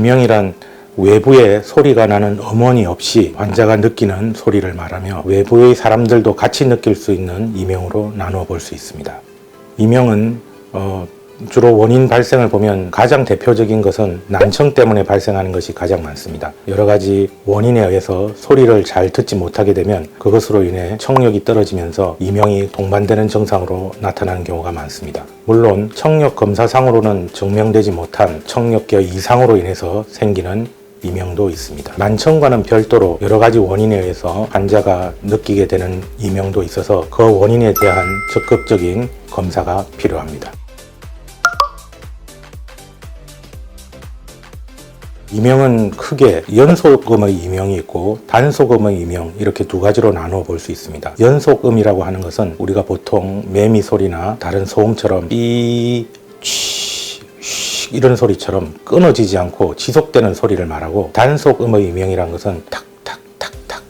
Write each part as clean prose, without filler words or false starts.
이명이란 외부에 소리가 나는 음원이 없이 환자가 느끼는 소리를 말하며 외부의 사람들도 같이 느낄 수 있는 이명으로 나누어 볼 수 있습니다. 이명은 주로 원인 발생을 보면 가장 대표적인 것은 난청 때문에 발생하는 것이 가장 많습니다. 여러 가지 원인에 의해서 소리를 잘 듣지 못하게 되면 그것으로 인해 청력이 떨어지면서 이명이 동반되는 증상으로 나타나는 경우가 많습니다. 물론 청력 검사상으로는 증명되지 못한 청력계 이상으로 인해서 생기는 이명도 있습니다. 난청과는 별도로 여러 가지 원인에 의해서 환자가 느끼게 되는 이명도 있어서 그 원인에 대한 적극적인 검사가 필요합니다. 이명은 크게 연속음의 이명이 있고 단속음의 이명, 이렇게 두 가지로 나누어 볼 수 있습니다. 연속음이라고 하는 것은 우리가 보통 매미 소리나 다른 소음처럼 삐, 취, 쉬 이런 소리처럼 끊어지지 않고 지속되는 소리를 말하고, 단속음의 이명이라는 것은 탁탁탁탁,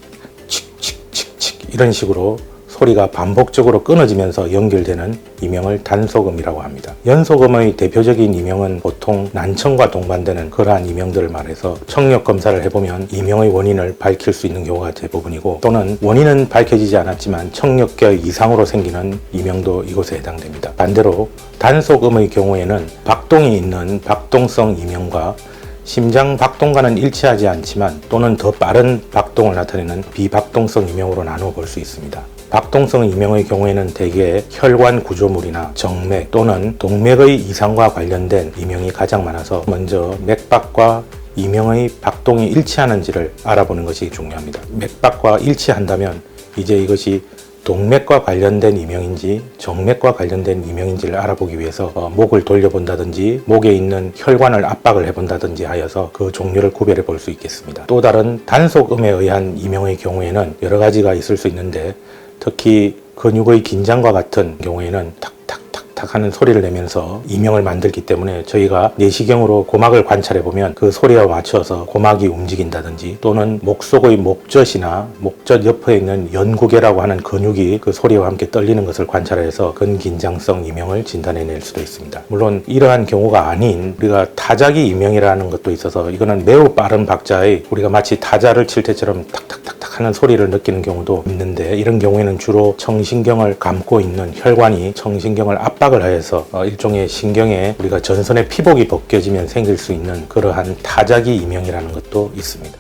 칙칙칙칙 이런 식으로 소리가 반복적으로 끊어지면서 연결되는 이명을 단속음이라고 합니다. 연속음의 대표적인 이명은 보통 난청과 동반되는 그러한 이명들을 말해서 청력 검사를 해보면 이명의 원인을 밝힐 수 있는 경우가 대부분이고, 또는 원인은 밝혀지지 않았지만 청력계 이상으로 생기는 이명도 이곳에 해당됩니다. 반대로 단속음의 경우에는 박동이 있는 박동성 이명과 심장 박동과는 일치하지 않지만 또는 더 빠른 박동을 나타내는 비박동성 이명으로 나누어 볼 수 있습니다. 박동성 이명의 경우에는 대개 혈관 구조물이나 정맥 또는 동맥의 이상과 관련된 이명이 가장 많아서 먼저 맥박과 이명의 박동이 일치하는지를 알아보는 것이 중요합니다. 맥박과 일치한다면 이제 이것이 동맥과 관련된 이명인지 정맥과 관련된 이명인지를 알아보기 위해서 목을 돌려본다든지 목에 있는 혈관을 압박을 해본다든지 하여서 그 종류를 구별해 볼 수 있겠습니다. 또 다른 단속음에 의한 이명의 경우에는 여러 가지가 있을 수 있는데, 특히 근육의 긴장과 같은 경우에는 탁탁탁탁 하는 소리를 내면서 이명을 만들기 때문에 저희가 내시경으로 고막을 관찰해 보면 그 소리와 맞춰서 고막이 움직인다든지, 또는 목 속의 목젖이나 목젖 옆에 있는 연구개라고 하는 근육이 그 소리와 함께 떨리는 것을 관찰해서 근긴장성 이명을 진단해낼 수도 있습니다. 물론 이러한 경우가 아닌 우리가 타자기 이명이라는 것도 있어서, 이거는 매우 빠른 박자의 우리가 마치 타자를 칠 때처럼 탁탁탁탁 하는 소리를 느끼는 경우도 있는데, 이런 경우에는 주로 청신경을 감고 있는 혈관이 청신경을 압박을 하여서 일종의 신경에 우리가 전선의 피복이 벗겨지면 생길 수 있는 그러한 타자기 이명이라는 것도 있습니다.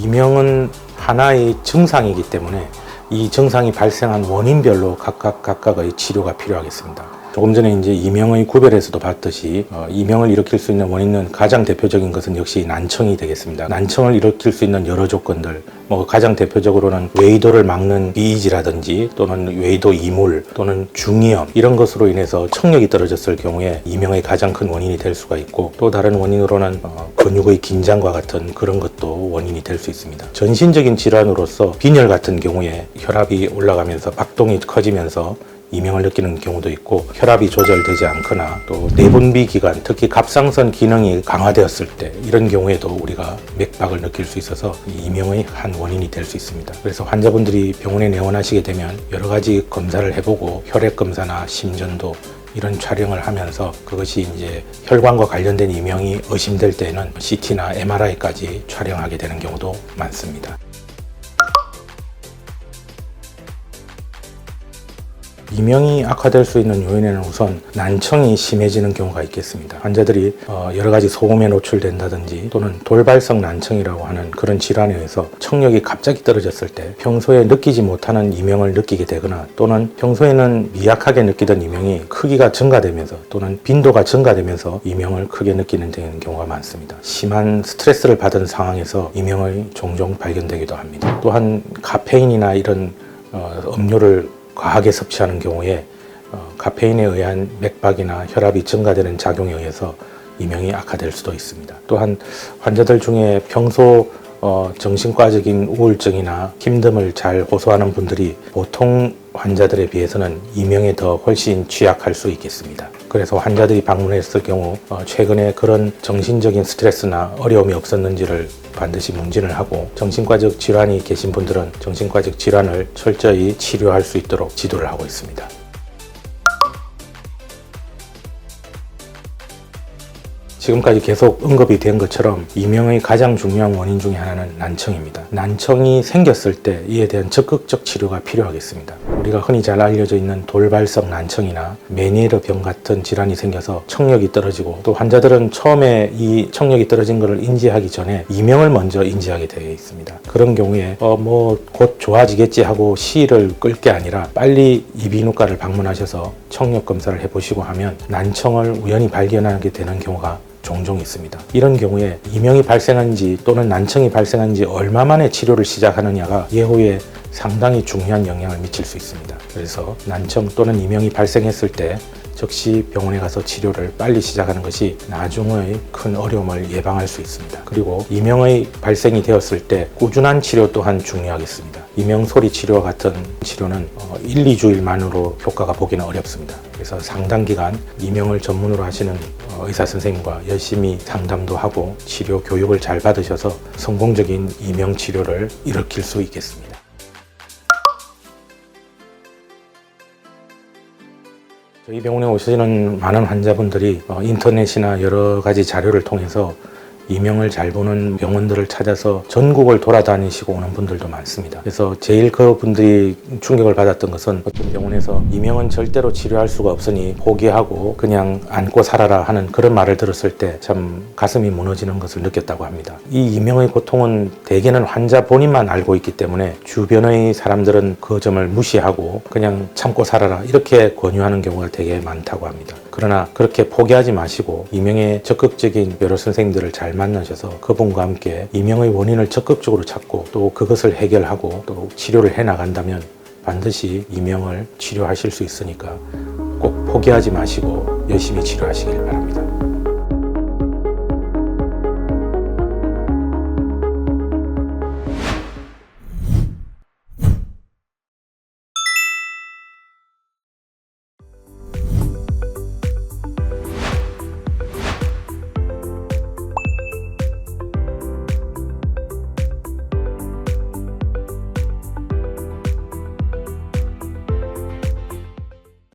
이명은 하나의 증상이기 때문에 이 증상이 발생한 원인별로 각각의 치료가 필요하겠습니다. 조금 전에 이제 이명의 구별에서도 봤듯이 이명을 일으킬 수 있는 원인은 가장 대표적인 것은 역시 난청이 되겠습니다. 난청을 일으킬 수 있는 여러 조건들, 가장 대표적으로는 외이도를 막는 비이지라든지 또는 외이도 이물 또는 중이염, 이런 것으로 인해서 청력이 떨어졌을 경우에 이명의 가장 큰 원인이 될 수가 있고, 또 다른 원인으로는 근육의 긴장과 같은 그런 것도 원인이 될 수 있습니다. 전신적인 질환으로서 빈혈 같은 경우에 혈압이 올라가면서 박동이 커지면서 이명을 느끼는 경우도 있고, 혈압이 조절되지 않거나 또 내분비 기관, 특히 갑상선 기능이 강화되었을 때 이런 경우에도 우리가 맥박을 느낄 수 있어서 이명의 한 원인이 될 수 있습니다. 그래서 환자분들이 병원에 내원하시게 되면 여러 가지 검사를 해보고 혈액 검사나 심전도 이런 촬영을 하면서 그것이 이제 혈관과 관련된 이명이 의심될 때는 CT나 MRI까지 촬영하게 되는 경우도 많습니다. 이명이 악화될 수 있는 요인에는 우선 난청이 심해지는 경우가 있겠습니다. 환자들이 여러 가지 소음에 노출된다든지 또는 돌발성 난청이라고 하는 그런 질환에 의해서 청력이 갑자기 떨어졌을 때 평소에 느끼지 못하는 이명을 느끼게 되거나, 또는 평소에는 미약하게 느끼던 이명이 크기가 증가되면서 또는 빈도가 증가되면서 이명을 크게 느끼는 경우가 많습니다. 심한 스트레스를 받은 상황에서 이명이 종종 발견되기도 합니다. 또한 카페인이나 이런 음료를 과하게 섭취하는 경우에 카페인에 의한 맥박이나 혈압이 증가되는 작용에 의해서 이명이 악화될 수도 있습니다. 또한 환자들 중에 평소 정신과적인 우울증이나 힘듦을 잘 호소하는 분들이 보통 환자들에 비해서는 이명에 더 훨씬 취약할 수 있겠습니다. 그래서 환자들이 방문했을 경우 최근에 그런 정신적인 스트레스나 어려움이 없었는지를 반드시 문진을 하고, 정신과적 질환이 계신 분들은 정신과적 질환을 철저히 치료할 수 있도록 지도를 하고 있습니다. 지금까지 계속 언급이 된 것처럼 이명의 가장 중요한 원인 중에 하나는 난청입니다. 난청이 생겼을 때 이에 대한 적극적 치료가 필요하겠습니다. 우리가 흔히 잘 알려져 있는 돌발성 난청이나 메니에르 병 같은 질환이 생겨서 청력이 떨어지고, 또 환자들은 처음에 이 청력이 떨어진 것을 인지하기 전에 이명을 먼저 인지하게 되어 있습니다. 그런 경우에 곧 좋아지겠지 하고 시일을 끌 게 아니라 빨리 이비인후과를 방문하셔서 청력 검사를 해보시고 하면 난청을 우연히 발견하게 되는 경우가 종종 있습니다. 이런 경우에 이명이 발생한지 또는 난청이 발생한지 얼마 만에 치료를 시작하느냐가 예후에 상당히 중요한 영향을 미칠 수 있습니다. 그래서 난청 또는 이명이 발생했을 때 즉시 병원에 가서 치료를 빨리 시작하는 것이 나중의 큰 어려움을 예방할 수 있습니다. 그리고 이명의 발생이 되었을 때 꾸준한 치료 또한 중요하겠습니다. 이명 소리 치료와 같은 치료는 1, 2주일만으로 효과가 보기는 어렵습니다. 그래서 상당 기간 이명을 전문으로 하시는 의사 선생님과 열심히 상담도 하고 치료 교육을 잘 받으셔서 성공적인 이명 치료를 일으킬 수 있겠습니다. 저희 병원에 오시는 많은 환자분들이 인터넷이나 여러 가지 자료를 통해서 이명을 잘 보는 병원들을 찾아서 전국을 돌아다니시고 오는 분들도 많습니다. 그래서 제일 그분들이 충격을 받았던 것은 어떤 병원에서 이명은 절대로 치료할 수가 없으니 포기하고 그냥 안고 살아라 하는 그런 말을 들었을 때 참 가슴이 무너지는 것을 느꼈다고 합니다. 이 이명의 고통은 대개는 환자 본인만 알고 있기 때문에 주변의 사람들은 그 점을 무시하고 그냥 참고 살아라 이렇게 권유하는 경우가 되게 많다고 합니다. 그러나 그렇게 포기하지 마시고 이명의 적극적인 여러 선생님들을 잘 만나셔서 그분과 함께 이명의 원인을 적극적으로 찾고 또 그것을 해결하고 또 치료를 해나간다면 반드시 이명을 치료하실 수 있으니까 꼭 포기하지 마시고 열심히 치료하시길 바랍니다.